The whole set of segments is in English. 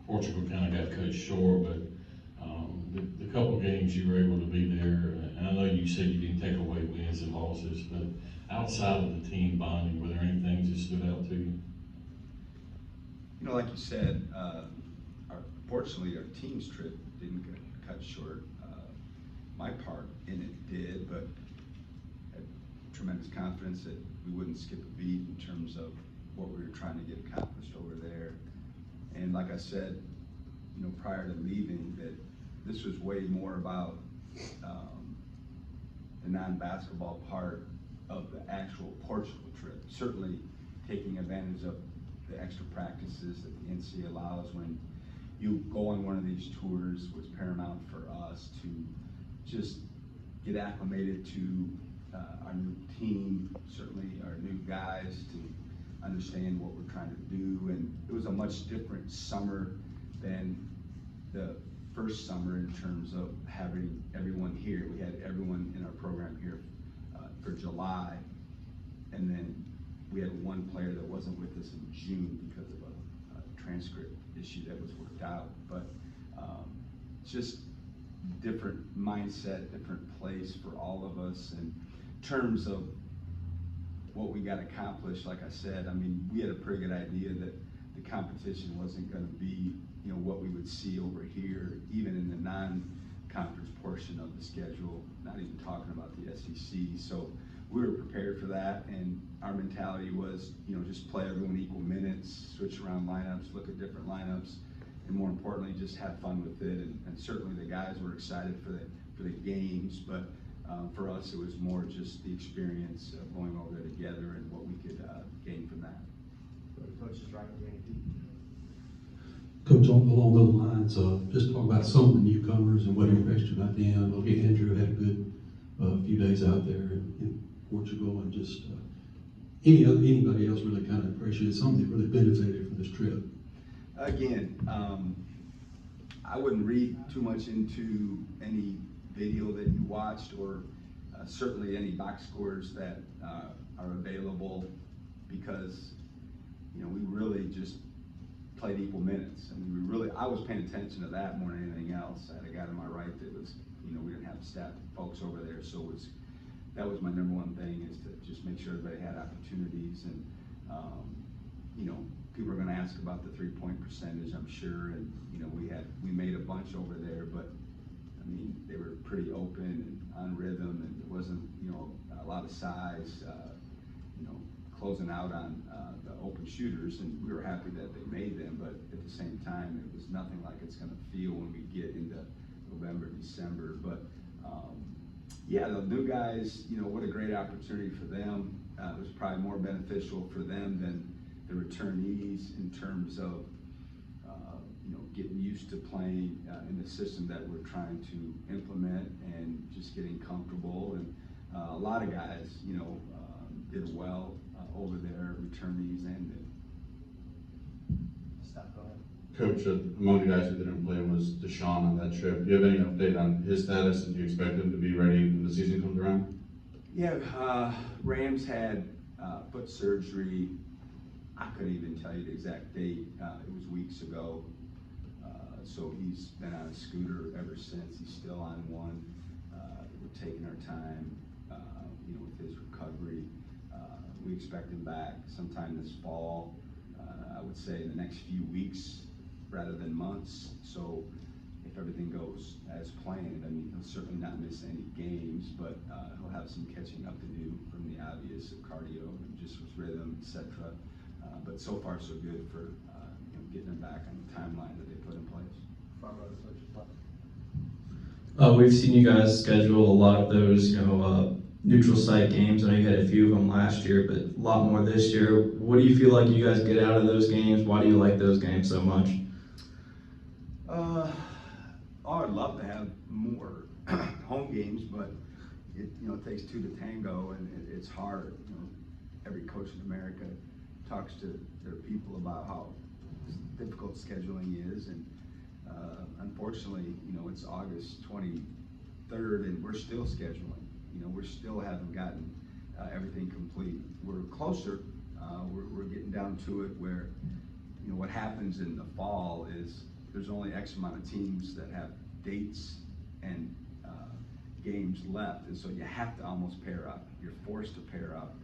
Portugal kind of got cut short, but the couple games you were able to be there, and I know you said you didn't take away wins and losses, but outside of the team bonding, were there any things that stood out to you? You know, like you said, fortunately our team's trip didn't get cut short. My part in it did, but had tremendous confidence that we wouldn't skip a beat in terms of what we were trying to get accomplished over there. And like I said, you know, prior to leaving, that this was way more about the non-basketball part of the actual Portugal trip. Certainly taking advantage of the extra practices that the NCAA allows when you go on one of these tours was paramount for us to just get acclimated to our new team, certainly our new guys, to understand what we're trying to do. And it was a much different summer than the first summer in terms of having everyone here. We had everyone in our program here for July, and then we had one player that wasn't with us in June because of a transcript issue that was worked out. But just different mindset, different place for all of us. And in terms of what we got accomplished, like I said, I mean, we had a pretty good idea that the competition wasn't going to be, you know, what we would see over here, even in the non-conference portion of the schedule, not even talking about the SEC. So we were prepared for that, and our mentality was, you know, just play everyone equal minutes, switch around lineups, look at different lineups, and more importantly, just have fun with it. And certainly the guys were excited for the games, but for us, it was more just the experience of going over there together and what we could gain from that. Coach is right with Yankee. Coach, along those lines, just talk about some of the newcomers and what impressed you about them. Okay, Andrew had a good few days out there in Portugal, and just anybody else really kind of impressed you? Something that really benefited from this trip? Again, I wouldn't read too much into any video that you watched, or certainly any box scores that are available, because, you know, we really just played equal minutes. I mean, I was paying attention to that more than anything else. I had a guy to my right that was, you know, we didn't have staff folks over there, so that was my number one thing, is to just make sure everybody had opportunities. And you know, people are going to ask about the three-point percentage, I'm sure, and you know, we made a bunch over there, but I mean, they were pretty open and on rhythm, and there wasn't, you know, a lot of size, you know, closing out on the open shooters, and we were happy that they made them, but at the same time, it was nothing like it's going to feel when we get into November, December. But yeah, the new guys, you know, what a great opportunity for them. It was probably more beneficial for them than the returnees in terms of, you know, getting used to playing in the system that we're trying to implement and just getting comfortable. And a lot of guys, you know, did well over there, returnees and new. Stop, go ahead. Coach, among the guys who didn't play was Deshaun on that trip. Do you have any update on his status, and do you expect him to be ready when the season comes around? Yeah, Rams had foot surgery. I couldn't even tell you the exact date. It was weeks ago. So he's been on a scooter ever since. He's still on one. We're taking our time, you know, with his recovery. We expect him back sometime this fall. I would say in the next few weeks rather than months. So if everything goes as planned, I mean, he'll certainly not miss any games, but he'll have some catching up to do from the obvious of cardio and just with rhythm, etc. But so far so good for you know, getting him back on the timeline that they put in place. We've seen you guys schedule a lot of those, you know, neutral site games. I know you had a few of them last year, but a lot more this year. What do you feel like you guys get out of those games? Why do you like those games so much? I'd love to have more home games, but it, you know, it takes two to tango, and it's hard. You know, every coach in America talks to their people about how difficult scheduling is, and unfortunately, you know, it's August 23rd, and we're still scheduling. You know, we still haven't gotten everything complete. We're closer. We're getting down to it where, you know, what happens in the fall is there's only X amount of teams that have dates and games left, and so you have to almost pair up. You're forced to pair up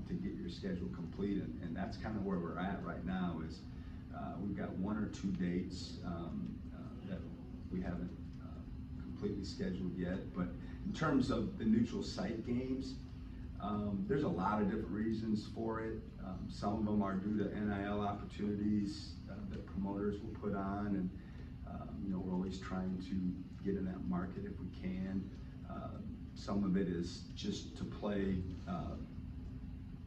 to get your schedule complete, and that's kind of where we're at right now. Is we've got 1 or 2 dates that we haven't completely scheduled yet, but in terms of the neutral site games, there's a lot of different reasons for it. Some of them are due to NIL opportunities that promoters will put on, and we're always trying to get in that market if we can. Some of it is just to play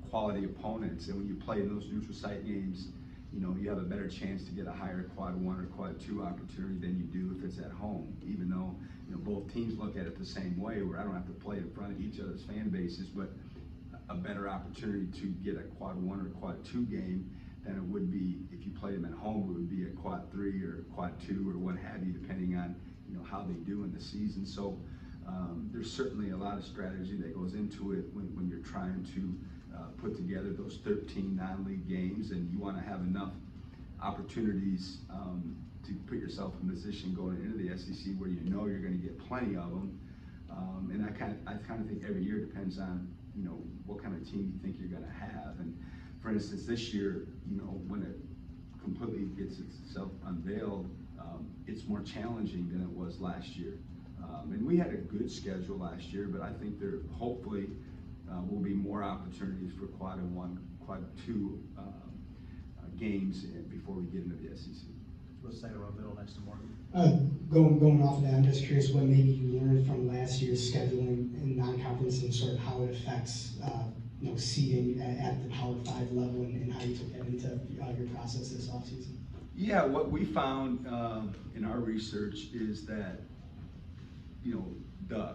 quality opponents, and when you play in those neutral site games, you have a better chance to get a higher quad 1 or quad 2 opportunity than you do if it's at home, even though both teams look at it the same way, where I don't have to play in front of each other's fan bases, but a better opportunity to get a quad 1 or quad 2 game than it would be if you played them at home. It would be a quad 3 or quad 2 or what have you, depending on how they do in the season. So there's certainly a lot of strategy that goes into it when you're trying to put together those 13 non-league games, and you want to have enough opportunities to put yourself in position going into the SEC where you're going to get plenty of them. And I kind of think every year depends on what kind of team you think you're going to have. And for instance, this year, when it completely gets itself unveiled, it's more challenging than it was last year. And we had a good schedule last year, but I think there hopefully will be more opportunities for quad 1, quad 2 games before we get into the SEC. What's the second row middle next to Morgan? Going off of that, I'm just curious what maybe you learned from last year's scheduling in non-conference and sort of how it affects seeding at the Power 5 level, and how you took that into your process this offseason. Yeah, what we found in our research is that,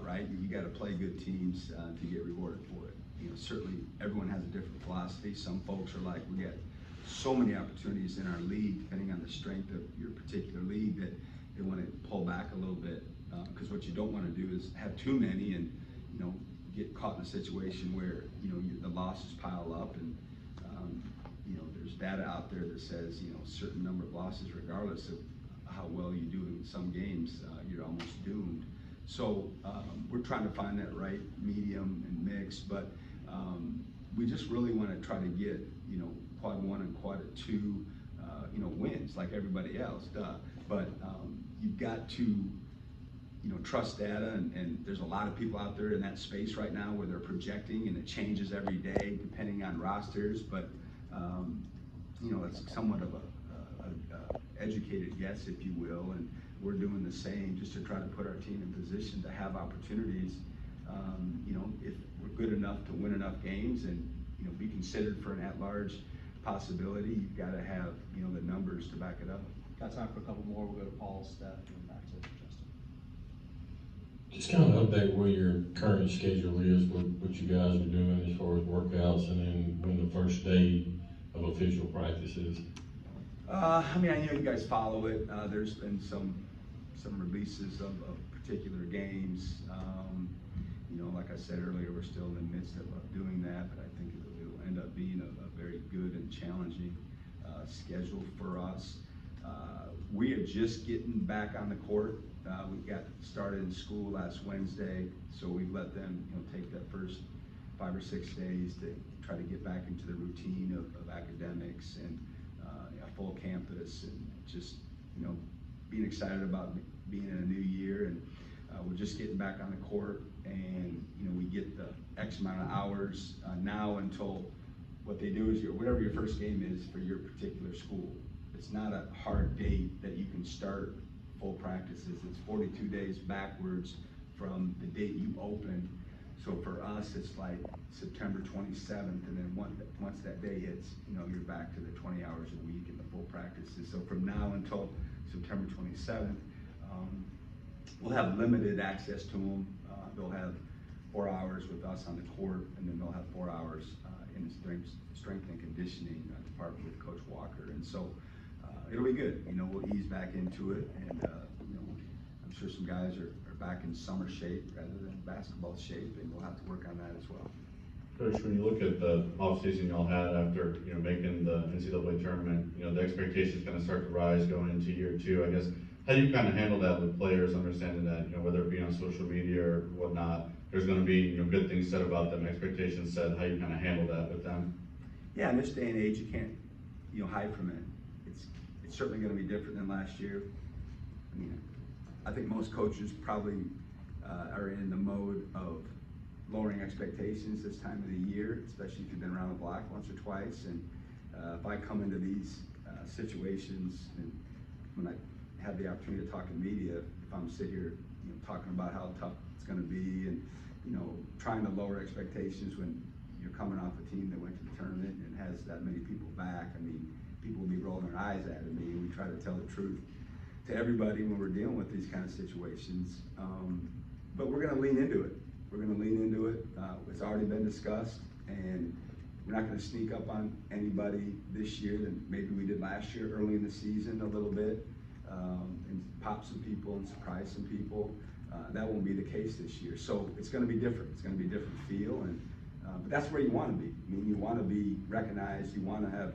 right? You got to play good teams to get rewarded for it. Certainly everyone has a different philosophy. Some folks are like, we got so many opportunities in our league, depending on the strength of your particular league, that they want to pull back a little bit, because what you don't want to do is have too many and get caught in a situation where the losses pile up, and there's data out there that says a certain number of losses, regardless of how well you do in some games, you're almost doomed. So we're trying to find that right medium and mix, but we just really want to try to get quad 1 and quad 2 wins like everybody else, but you've got to trust data, and there's a lot of people out there in that space right now where they're projecting, and it changes every day depending on rosters, but it's somewhat of a educated guess, if you will, and we're doing the same just to try to put our team in position to have opportunities. If we're good enough to win enough games and be considered for an at-large possibility, you've got to have the numbers to back it up. Got time for a couple more. We'll go to Paul, Steph, and then back to Justin. Just kind of update where your current schedule is, what you guys are doing as far as workouts, and then when the first day of official practice is. I know you guys follow it. There's been some releases of particular games. Like I said earlier, we're still in the midst of doing that, but I think it'll end up being a very good and challenging schedule for us. We are just getting back on the court. We got started in school last Wednesday, so we've let them take that first 5 or 6 days to try to get back into the routine of academics and a full campus, and just being excited about being in a new year. And we're just getting back on the court, and we get the X amount of hours now until what they do is whatever your first game is for your particular school. It's not a hard date that you can start full practices. It's 42 days backwards from the date you open. So for us, it's like September 27th, and then once that day hits, you're back to the 20 hours a week and the full practices. So from now until September 27th, we'll have limited access to them. They'll have 4 hours with us on the court, and then they'll have 4 hours in the strength and conditioning department with Coach Walker. And so it'll be good. We'll ease back into it, and I'm sure some guys are back in summer shape rather than basketball shape, and we'll have to work on that as well. Coach, when you look at the offseason y'all had after, you know, making the NCAA tournament, you know, the expectations kind of start to rise going into year two, I guess. How do you kind of handle that with players, understanding that, you know, whether it be on social media or whatnot, there's gonna be, you know, good things said about them, expectations set, how you kind of handle that with them? Yeah, in this day and age, you can't, you know, hide from it. It's certainly gonna be different than last year. I mean, I think most coaches probably are in the mode of lowering expectations this time of the year, especially if you've been around the block once or twice. And if I come into these situations, and when I have the opportunity to talk to media, if I'm sitting here, you know, talking about how tough it's gonna be and, you know, trying to lower expectations when you're coming off a team that went to the tournament and has that many people back, I mean, people will be rolling their eyes at me, and we try to tell the truth to everybody when we're dealing with these kind of situations. But we're gonna lean into it. We're gonna lean into it. It's already been discussed, and we're not gonna sneak up on anybody this year than maybe we did last year, early in the season a little bit, and pop some people and surprise some people. That won't be the case this year. So it's gonna be different. It's gonna be a different feel, and but that's where you wanna be. I mean, you wanna be recognized, you wanna have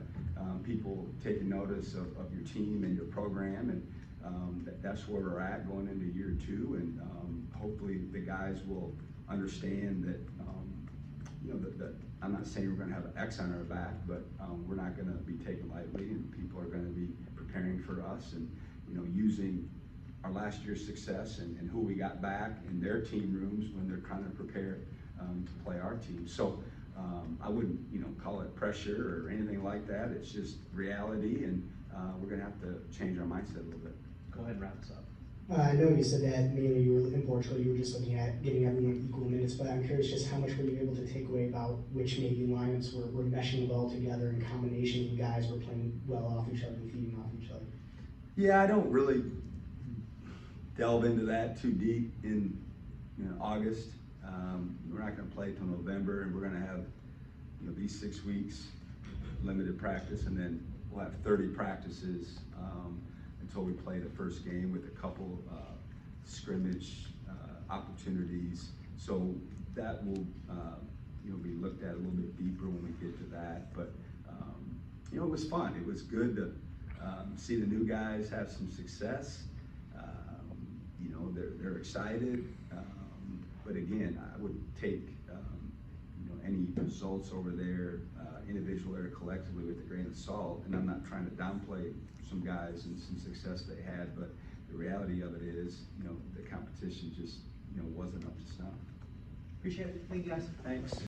people taking notice of your team and your program, and that's where we're at going into year two, and hopefully the guys will understand that, you know, that I'm not saying we're gonna have an X on our back, but we're not gonna be taken lightly, and people are gonna be preparing for us and, you know, using our last year's success and who we got back in their team rooms when they're trying to prepare to play our team. So I wouldn't, you know, call it pressure or anything like that. It's just reality, and we're gonna have to change our mindset a little bit. Go ahead and wrap us up. I know you said that mainly you were in Portugal, you were just looking at giving everyone equal minutes, but I'm curious just how much were you able to take away about which maybe lineups were meshing well together in combination, you guys were playing well off each other and feeding off each other? Yeah, I don't really delve into that too deep in, you know, August. We're not gonna play till November, and we're gonna have, you know, these 6 weeks, limited practice, and then we'll have 30 practices until we play the first game with a couple scrimmage opportunities. So that will, you know, be looked at a little bit deeper when we get to that. But you know, it was fun. It was good to see the new guys have some success. You know, they're excited. But again, I would take you know, any results over there, individually or collectively, with a grain of salt. And I'm not trying to downplay some guys and some success they had, but the reality of it is, you know, the competition just, you know, wasn't up to snuff. Appreciate it. Thank you, guys. Thanks.